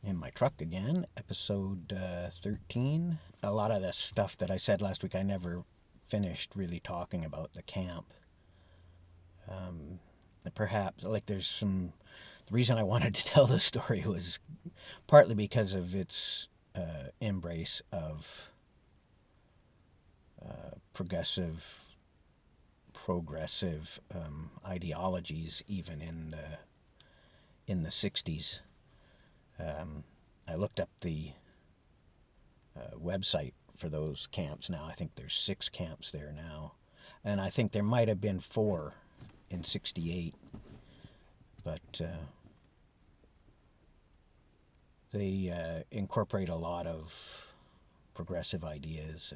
in my truck again, episode 13. A lot of the stuff that I said last week, I never finished really talking about the camp. Perhaps, like, there's some. The reason I wanted to tell the story was partly because of its embrace of progressive ideologies, even in the 60s. I looked up the website for those camps now. I think there's 6 camps there now, and I think there might have been 4 in '68, but they incorporate a lot of progressive ideas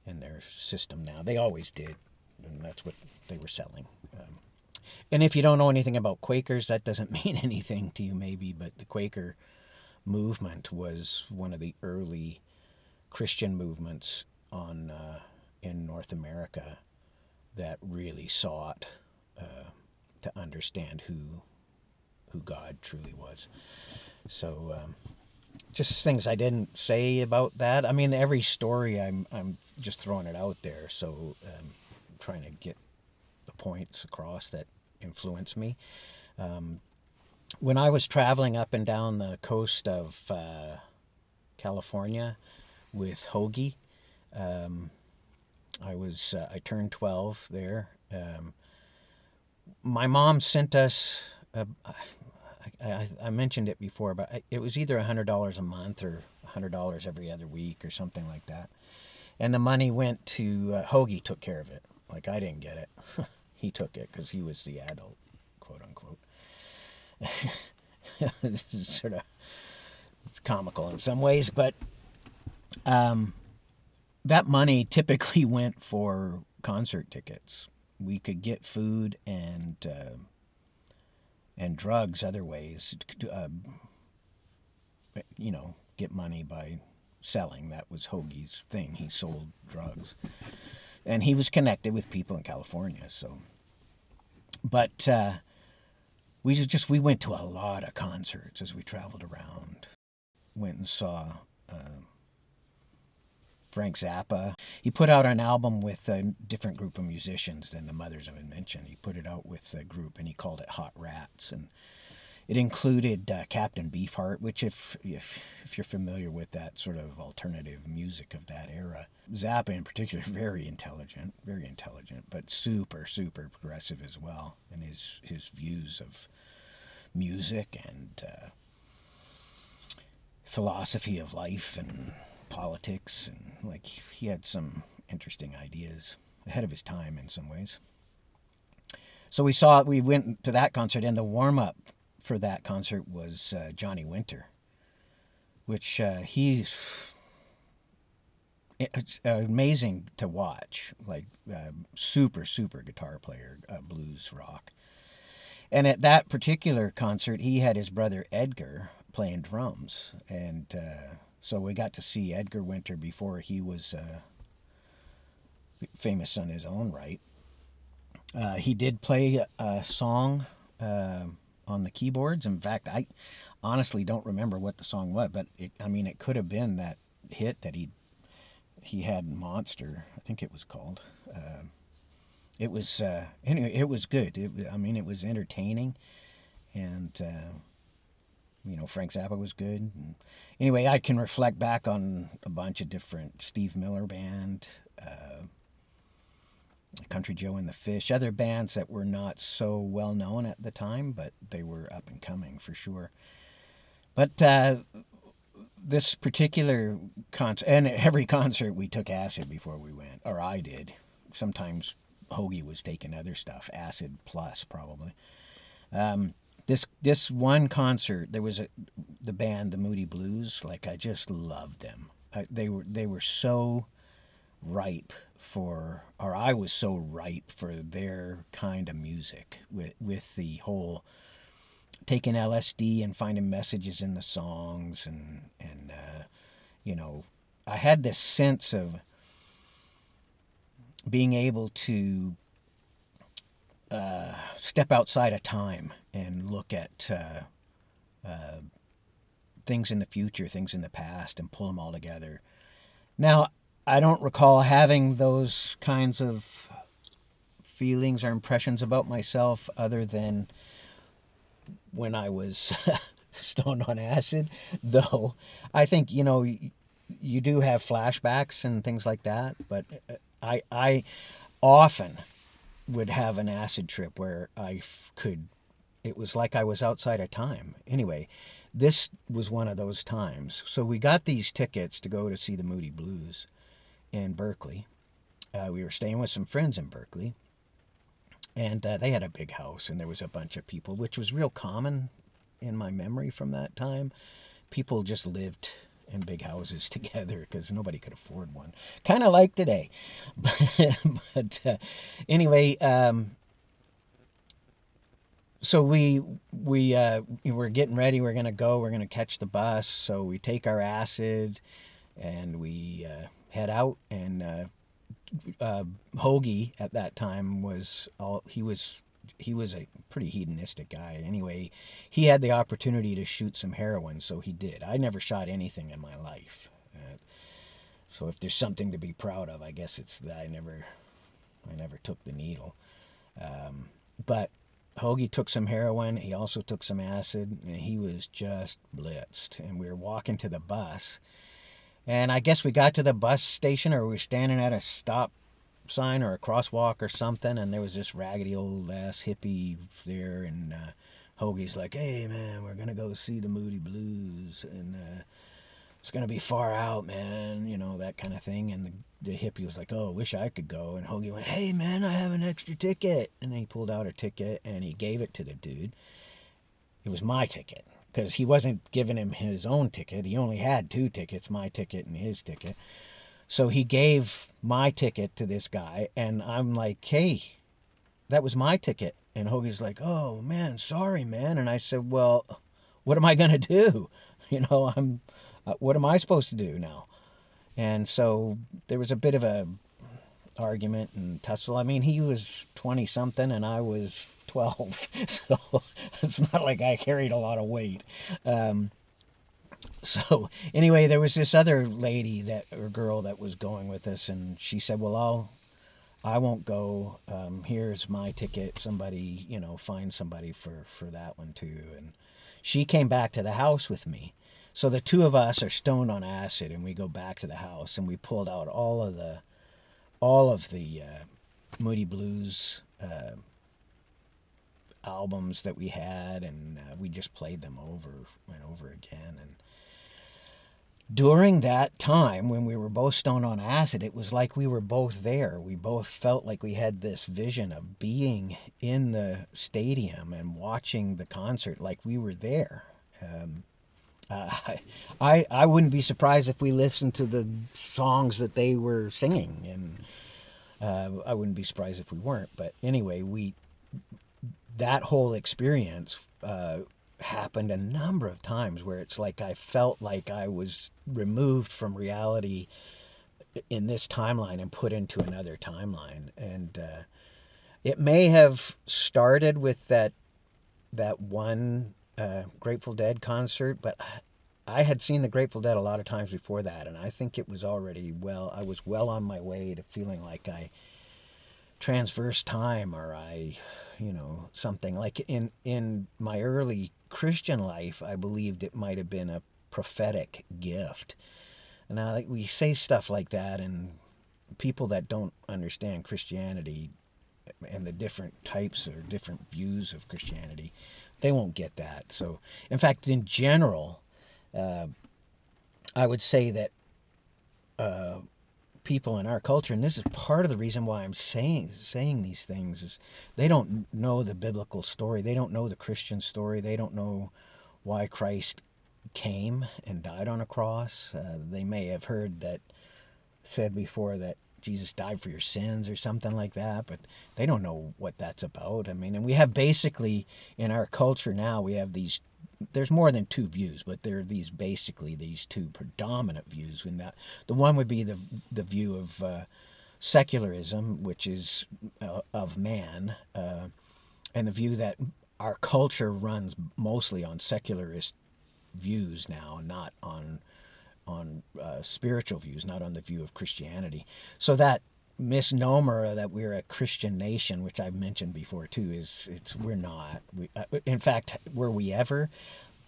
in their system now. They always did, and that's what they were selling. And if you don't know anything about Quakers, that doesn't mean anything to you maybe, but the Quaker movement was one of the early Christian movements in North America that really sought to understand who God truly was. So just things I didn't say about that. I mean, every story I'm just throwing it out there, so trying to get the points across that influenced me. When I was traveling up and down the coast of California with Hoagie, I turned 12 there. My mom sent us. I mentioned it before, but it was either $100 a month or $100 every other week or something like that. And the money went to Hoagie took care of it. Like, I didn't get it. He took it because he was the adult, quote unquote. This is sort of, it's comical in some ways, but that money typically went for concert tickets. We could get food and drugs other ways. Get money by selling. That was Hoagie's thing. He sold drugs, and he was connected with people in California. So, but we went to a lot of concerts as we traveled around. Went and saw Frank Zappa. He put out an album with a different group of musicians than the Mothers of Invention. He put it out with a group, and he called it Hot Rats, and it included Captain Beefheart, which, if you're familiar with that sort of alternative music of that era, Zappa in particular, very intelligent, but super, super progressive as well, in his views of music and philosophy of life and politics, and like, he had some interesting ideas ahead of his time in some ways. So we went to that concert, and the warm-up for that concert was Johnny Winter, which it's amazing to watch, like super, super guitar player, blues rock. And at that particular concert, he had his brother Edgar playing drums, and so we got to see Edgar Winter before he was famous on his own right. He did play a song on the keyboards. In fact, I honestly don't remember what the song was, but it could have been that hit that he had, Monster, I think it was called. It was anyway, it was good. It was entertaining, and Frank Zappa was good. And anyway, I can reflect back on a bunch of different Steve Miller Band, Country Joe and the Fish, other bands that were not so well known at the time, but they were up and coming for sure. But this particular concert, and every concert, we took acid before we went, or I did. Sometimes Hoagie was taking other stuff, acid plus probably. This one concert, there was the band, the Moody Blues. Like, I just loved them. They were so ripe for, or I was so ripe for their kind of music, with the whole taking LSD and finding messages in the songs, and I had this sense of being able to step outside of time and look at things in the future, things in the past, and pull them all together. Now, I don't recall having those kinds of feelings or impressions about myself other than when I was stoned on acid, though I think, you do have flashbacks and things like that, but I often would have an acid trip where it was like I was outside of time. Anyway, this was one of those times. So we got these tickets to go to see the Moody Blues in Berkeley. We were staying with some friends in Berkeley, and they had a big house, and there was a bunch of people, which was real common in my memory from that time. People just lived in big houses together because nobody could afford one. Kind of like today. But anyway, so we were getting ready. We're going to go. We're going to catch the bus. So we take our acid and we head out. And Hoagie at that time he was a pretty hedonistic guy. Anyway, he had the opportunity to shoot some heroin, so he did. I never shot anything in my life. So if there's something to be proud of, I guess it's that I never took the needle. But Hoagie took some heroin. He also took some acid, and he was just blitzed. And we were walking to the bus. And I guess we got to the bus station, or we were standing at a stop sign or a crosswalk or something, and there was this raggedy old ass hippie there, and Hoagie's like, "Hey man, we're gonna go see the Moody Blues, and it's gonna be far out, man," that kind of thing. And the hippie was like, "Oh, wish I could go." And Hoagie went, "Hey man, I have an extra ticket," and he pulled out a ticket and he gave it to the dude. It was my ticket, because he wasn't giving him his own ticket. He only had 2 tickets, my ticket and his ticket. So he gave my ticket to this guy, and I'm like, "Hey, that was my ticket." And Hoagie's like, "Oh, man, sorry, man." And I said, "Well, what am I going to do? What am I supposed to do now?" And so there was a bit of a argument and tussle. I mean, he was 20-something, and I was 12, so it's not like I carried a lot of weight. So anyway, there was this other lady or girl that was going with us, and she said, "Well, I won't go. Here's my ticket. Somebody, find somebody for that one too." And she came back to the house with me. So the two of us are stoned on acid, and we go back to the house, and we pulled out all of the Moody Blues albums that we had, and we just played them over and over again. And during that time, when we were both stoned on acid, it was like we were both there. We both felt like we had this vision of being in the stadium and watching the concert like we were there. I wouldn't be surprised if we listened to the songs that they were singing, and I wouldn't be surprised if we weren't. But anyway, that whole experience happened a number of times where it's like I felt like I was removed from reality in this timeline and put into another timeline. And it may have started with that one Grateful Dead concert, but I had seen the Grateful Dead a lot of times before that, and I think it was already I was well on my way to feeling like I transversed time, or something like in my early Christian life, I believed it might have been a prophetic gift. And now, like, we say stuff like that, and people that don't understand Christianity and the different types or different views of Christianity, they won't get that. So, in fact, in general, I would say that people in our culture, and this is part of the reason why I'm saying these things, is they don't know the biblical story. They don't know the Christian story. They don't know why Christ came and died on a cross. They may have heard said before that Jesus died for your sins or something like that, but they don't know what that's about. I mean, and we have basically in our culture now, we have there's more than 2 views, but there are these 2 predominant views. And that the one would be the view of secularism, which is of man, and the view that our culture runs mostly on secularist views now, not on spiritual views, not on the view of Christianity. So that misnomer that we're a Christian nation, which I've mentioned before too, we're not. In fact, were we ever?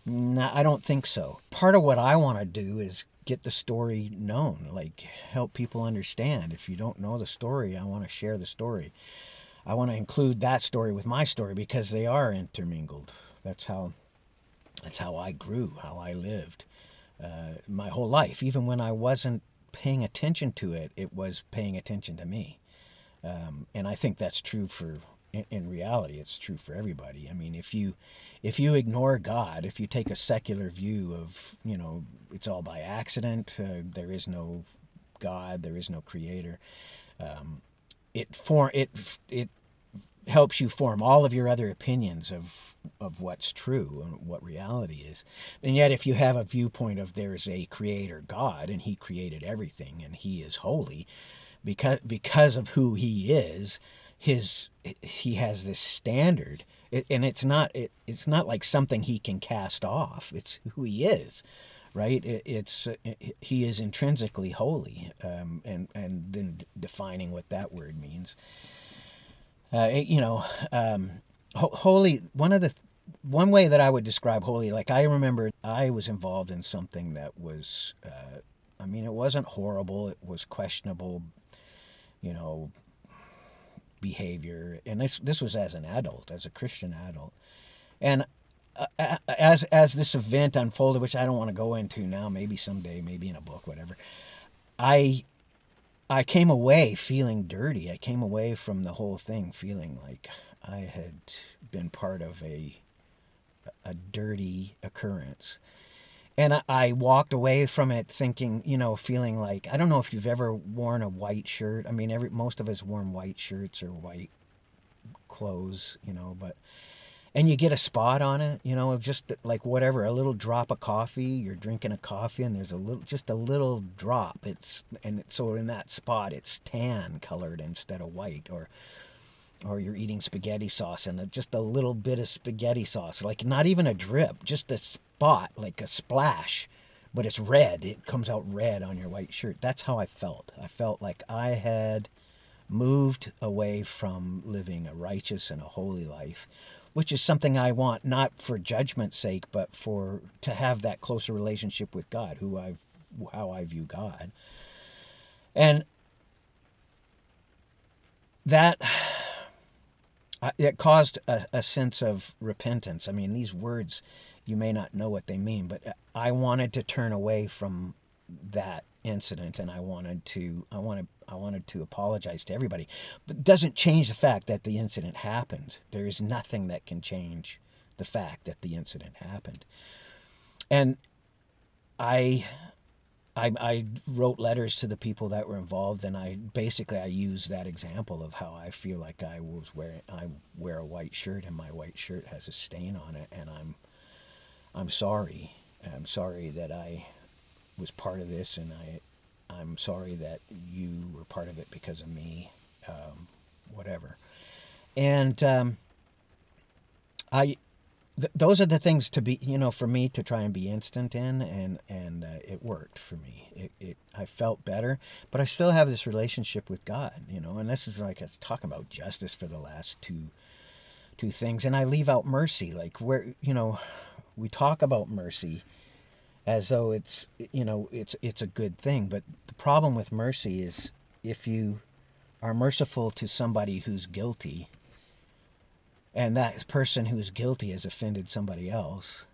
No, I don't think so. Part of what I want to do is get the story known, like help people understand. If you don't know the story, I want to share the story. I want to include that story with my story because they are intermingled. That's how I grew, how I lived my whole life. Even when I wasn't paying attention to it, it was paying attention to me. And I think that's true in reality, it's true for everybody. I mean, if you ignore God, if you take a secular view of, it's all by accident, there is no God, there is no creator, it helps you form all of your other opinions of what's true and what reality is. And yet if you have a viewpoint of there's a creator God and he created everything and he is holy, because of who he is, he has this standard, and it's not like something he can cast off. It's who he is, right? He is intrinsically holy, and then defining what that word means. Holy. One way that I would describe holy, like I remember I was involved in something that was, it wasn't horrible. It was questionable, behavior, and this was as an adult, as a Christian adult, and as this event unfolded, which I don't want to go into now, maybe someday, maybe in a book, whatever, I came away feeling dirty. I came away from the whole thing feeling like I had been part of a dirty occurrence. And I walked away from it thinking, feeling like, I don't know if you've ever worn a white shirt. I mean, most of us worn white shirts or white clothes, and you get a spot on it, just like whatever, a little drop of coffee. You're drinking a coffee and there's just a little drop. So in that spot, it's tan colored instead of white, or you're eating spaghetti sauce and just a little bit of spaghetti sauce, like not even a drip, just a spot, like a splash, but it's red. It comes out red on your white shirt. That's how I felt. I felt like I had moved away from living a righteous and a holy life, which is something I want, not for judgment's sake, but to have that closer relationship with God, how I view God. And that it caused a sense of repentance. I mean, these words, you may not know what they mean, but I wanted to turn away from that incident, and I wanted to apologize to everybody. But it doesn't change the fact that the incident happened. There is nothing that can change the fact that the incident happened. And I wrote letters to the people that were involved, and I used that example of how I feel like I wear a white shirt and my white shirt has a stain on it, and I'm sorry. I'm sorry that I was part of this, and I'm sorry that you were part of it because of me, whatever. And those are the things to be, for me to try and be instant in, and it worked for me. I felt better, but I still have this relationship with God, and this is like I was talking about justice for the last two things, and I leave out mercy, like where, we talk about mercy as though it's a good thing, but the problem with mercy is if you are merciful to somebody who's guilty, and that person who's guilty has offended somebody else,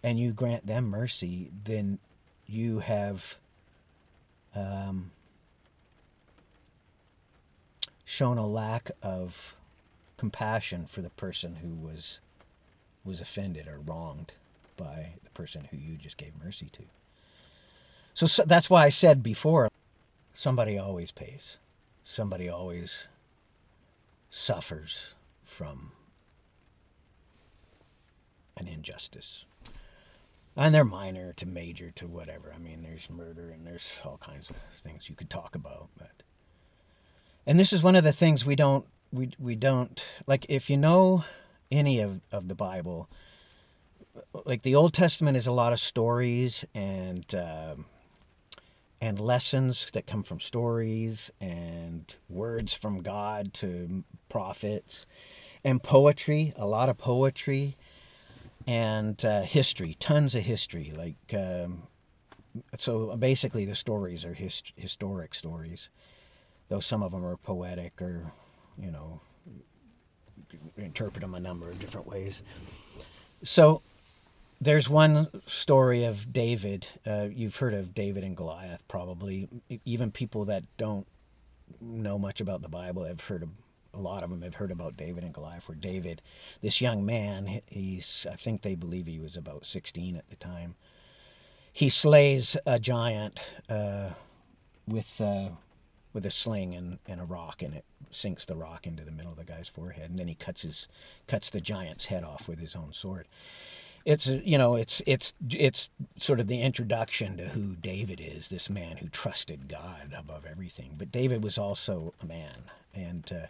and you grant them mercy, then you have shown a lack of compassion for the person who was offended or wronged by the person who you just gave mercy to. So that's why I said before, somebody always pays. Somebody always suffers from an injustice. And they're minor to major to whatever. I mean, there's murder and there's all kinds of things you could talk about. And this is one of the things we don't, like, if you know any of the Bible, like the Old Testament is a lot of stories and lessons that come from stories and words from God to prophets and poetry, a lot of poetry and history, tons of history. So basically the stories are historic stories, though some of them are poetic or, you know, interpret them a number of different ways. So there's one story of David. You've heard of David and Goliath, probably. Even people that don't know much about the Bible have heard of. A lot of them have heard about David and Goliath. Where David, this young man, I think they believe he was about 16 at the time. He slays a giant with with a sling and a rock, and it sinks the rock into the middle of the guy's forehead, and then he cuts the giant's head off with his own sword. It's sort of the introduction to who David is, this man who trusted God above everything. But David was also a man, and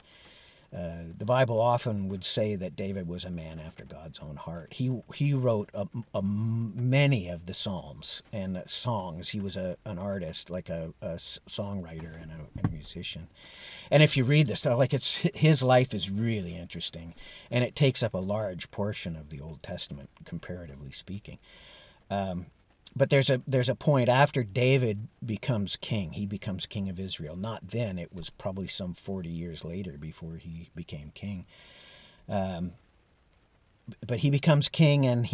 the Bible often would say that David was a man after God's own heart. He wrote many of the psalms and songs. He was an artist, like a songwriter and a musician. And if you read this stuff, his life is really interesting, and it takes up a large portion of the Old Testament, comparatively speaking. But there's a point after David becomes king. He becomes king of Israel. Not then. It was probably some 40 years later before he became king. But he becomes king, and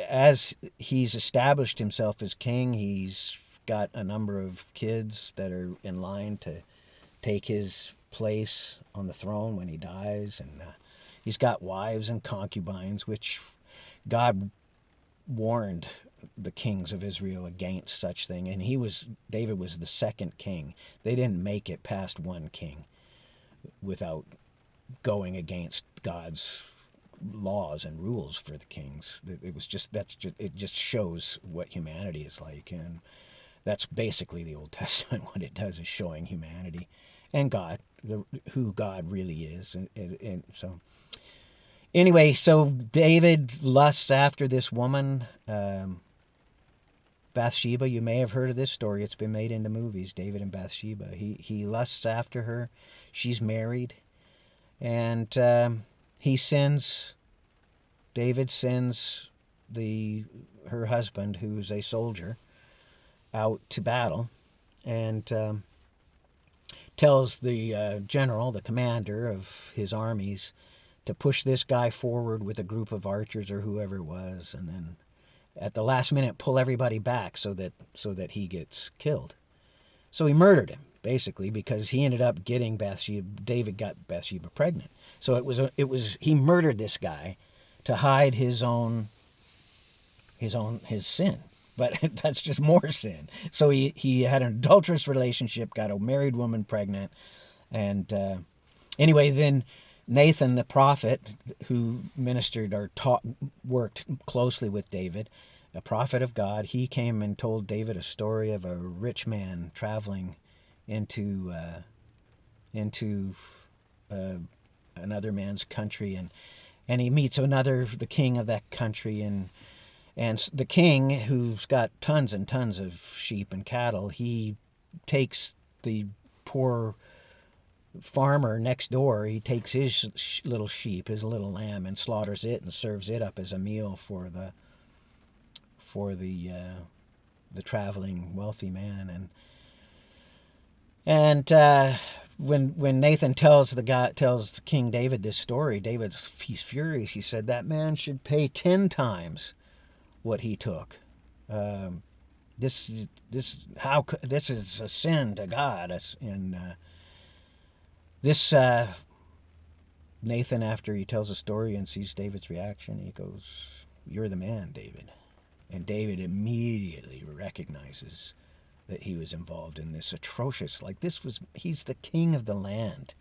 as he's established himself as king, he's got a number of kids that are in line to take his place on the throne when he dies. And he's got wives and concubines, which God warned the kings of Israel against such thing. And David was the second king. They didn't make it past one king without going against God's laws and rules for the kings. It just shows what humanity is like. And that's basically the Old Testament. What it does is showing humanity and God, who God really is. And so anyway, so David lusts after this woman, Bathsheba. You may have heard of this story. It's been made into movies, David and Bathsheba. He lusts after her. She's married. And David sends her husband, who's a soldier, out to battle, and tells the general, the commander of his armies, to push this guy forward with a group of archers or whoever it was, and then at the last minute pull everybody back so that he gets killed. So he murdered him, basically, because he ended up getting Bathsheba. David got Bathsheba pregnant. So he murdered this guy to hide his sin. But that's just more sin. So he had an adulterous relationship, got a married woman pregnant, and anyway, then Nathan the prophet, who ministered or worked closely with David, a prophet of God, he came and told David a story of a rich man traveling into another man's country, and he meets the king of that country, and the king, who's got tons and tons of sheep and cattle, he takes the poor farmer next door. He takes his little sheep, his little lamb, and slaughters it and serves it up as a meal for the traveling wealthy man. And when Nathan tells King David this story, he's furious. He said that man should pay 10 times what he took. This is a sin to God. And this Nathan, after he tells the story and sees David's reaction, he goes, "You're the man, David." And David immediately recognizes that he was involved in this atrocious, he's the king of the land.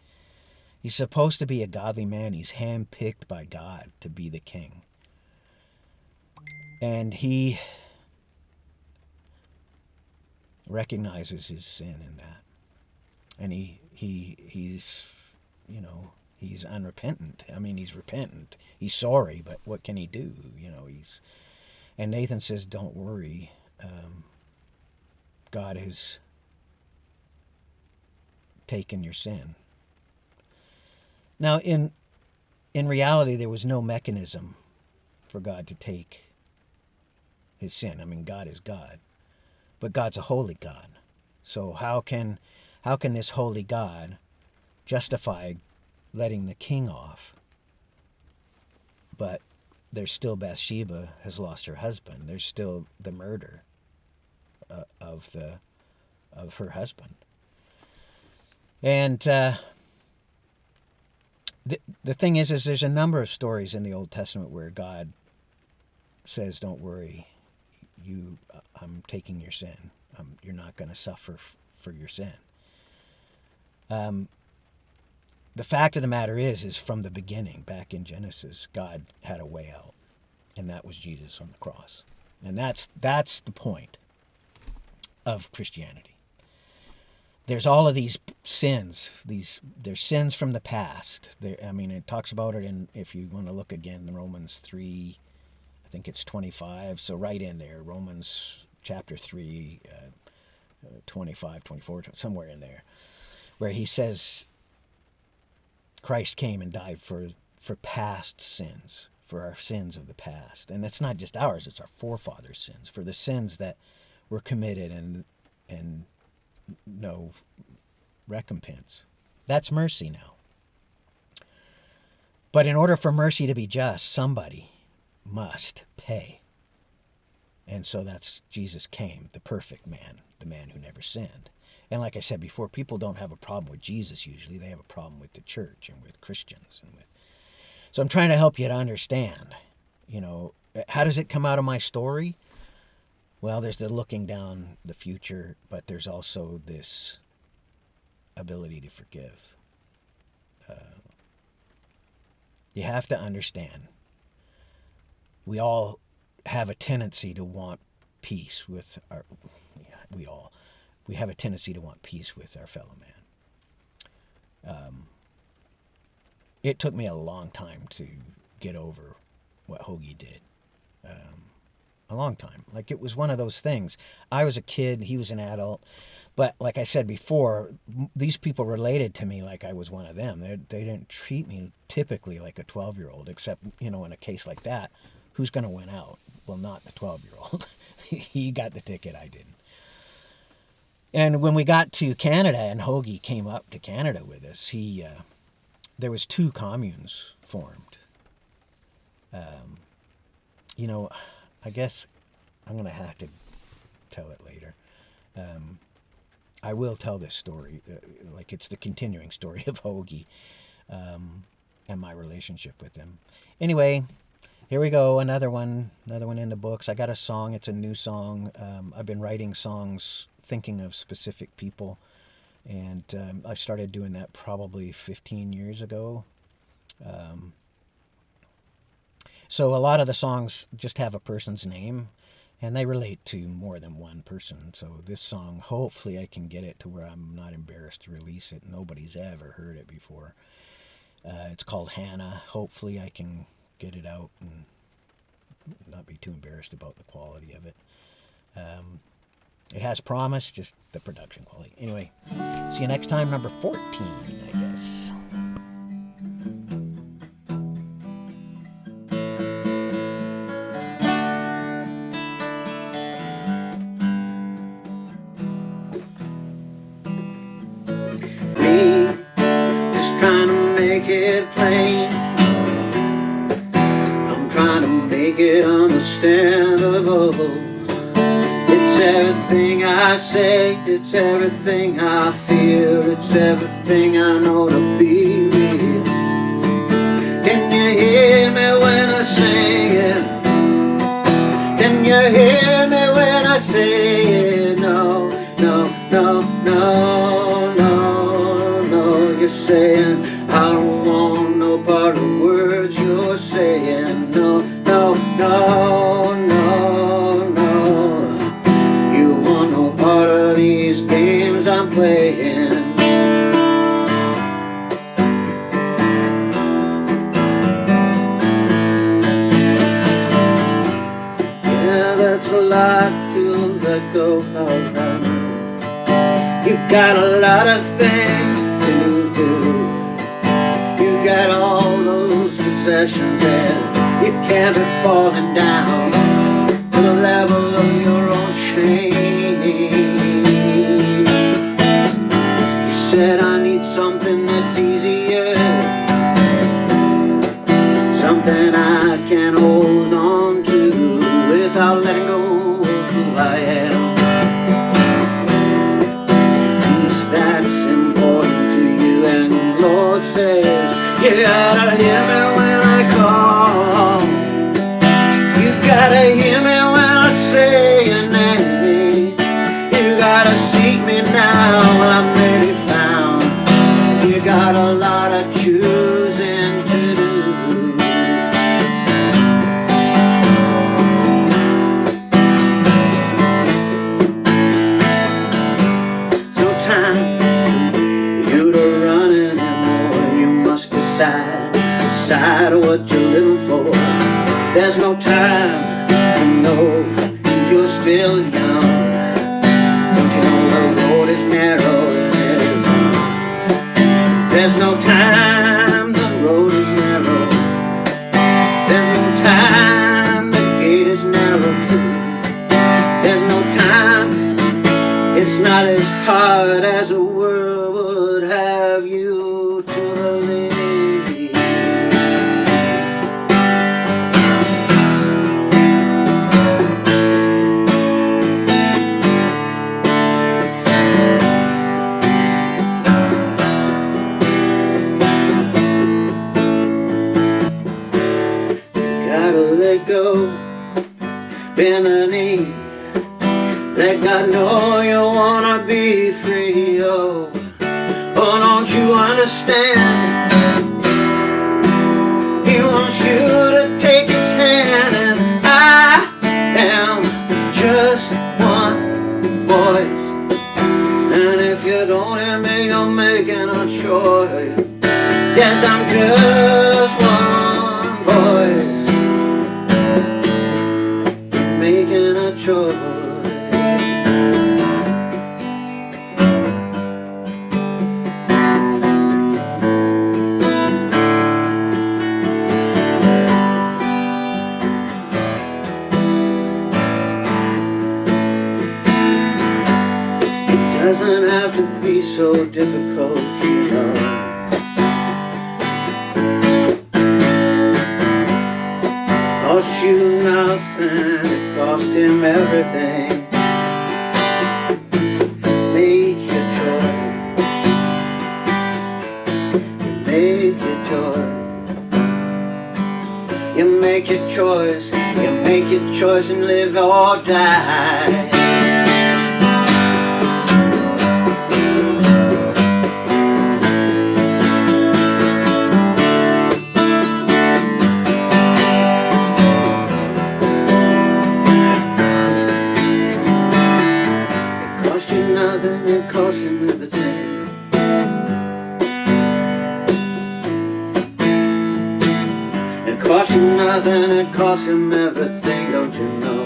He's supposed to be a godly man. He's handpicked by God to be the king. And he recognizes his sin in that. And he's unrepentant. I mean, he's repentant. He's sorry, but what can he do? And Nathan says, don't worry. God has taken your sin. Now, in reality, there was no mechanism for God to take his sin. I mean, God is God, but God's a holy God. So how can this holy God justify letting the king off? But there's still Bathsheba has lost her husband. There's still the murder of her husband. And the thing is there's a number of stories in the Old Testament where God says, "Don't worry, I'm taking your sin. You're not going to suffer for your sin." The fact of the matter is from the beginning, back in Genesis, God had a way out, and that was Jesus on the cross. And that's the point of Christianity. There's all of these sins. There's sins from the past. It talks about it in, if you want to look again, Romans 3, I think it's 25. So right in there, Romans chapter 3, 25, 24, somewhere in there, where he says Christ came and died for past sins, for our sins of the past. And it's not just ours, it's our forefathers' sins, for the sins that were committed and no recompense. That's mercy now. But in order for mercy to be just, somebody must pay. And so that's Jesus came, the perfect man, the man who never sinned. And like I said before, people don't have a problem with Jesus usually. They have a problem with the church and with Christians. So I'm trying to help you to understand, how does it come out of my story? Well, there's the looking down the future, but there's also this ability to forgive. You have to understand, we all have a tendency to want peace with we have a tendency to want peace with our fellow man. It took me a long time to get over what Hoagie did. A long time. Like, it was one of those things. I was a kid, he was an adult, but like I said before, these people related to me like I was one of them. They didn't treat me typically like a 12-year-old, except, in a case like that, who's going to win out? Well, not the 12-year-old. He got the ticket, I didn't. And when we got to Canada and Hoagie came up to Canada with us, there was 2 communes formed. I guess I'm going to have to tell it later. I will tell this story, like it's the continuing story of Hoagie and my relationship with him. Anyway, here we go, another one in the books. I got a song, it's a new song. I've been writing songs thinking of specific people, and I started doing that probably 15 years ago. So a lot of the songs just have a person's name, and they relate to more than one person. So this song, hopefully I can get it to where I'm not embarrassed to release it. Nobody's ever heard it before. It's called Hannah. Hopefully I can get it out and not be too embarrassed about the quality of it. It has promise, just the production quality. Anyway, see you next time, number 14, I guess. Trying to make it plain. I'm trying to make it understandable. It's everything I say, it's everything I feel, it's everything I know to be real. Can you hear me when I sing it? Can you hear me when I say it? No, no, no, no, no, no. You're saying I don't want no part of the words you're saying. No, no, no, no, no. You want no part of these games I'm playing. Yeah, let go of her. You got a lot of things to do. You got all those possessions and you can't be falling down to the level of your own chain. You said I need something that's easier, something I can hold on to without letting go of who I am. Peace that's important to you, and the Lord says you gotta hear me when I call. You gotta hear me when I say your name. You gotta seek me now while I may be found. You got a lot of choosing to do. No time for you to run anymore. You must decide what you're living for. There's no time to know you're still young. Don't you know the road is narrow and it is long. There's no time, the road is narrow. There's no time, the gate is narrow too. There's no time, it's not as hard as the world would have you to believe. Gotta let go, bend the knee. Let God know you wanna be free. Oh, don't you understand? He wants you to take his hand, and I am just one voice. And if you don't hear me, you're making a choice. Yes, I'm just one voice, making a choice. Doesn't have to be so difficult, you know. Cost you nothing, it cost him everything. Make your choice. Make your choice. You make your choice. You make your choice and live or die. It costs him everything. It costs you nothing, it costs him everything, don't you know?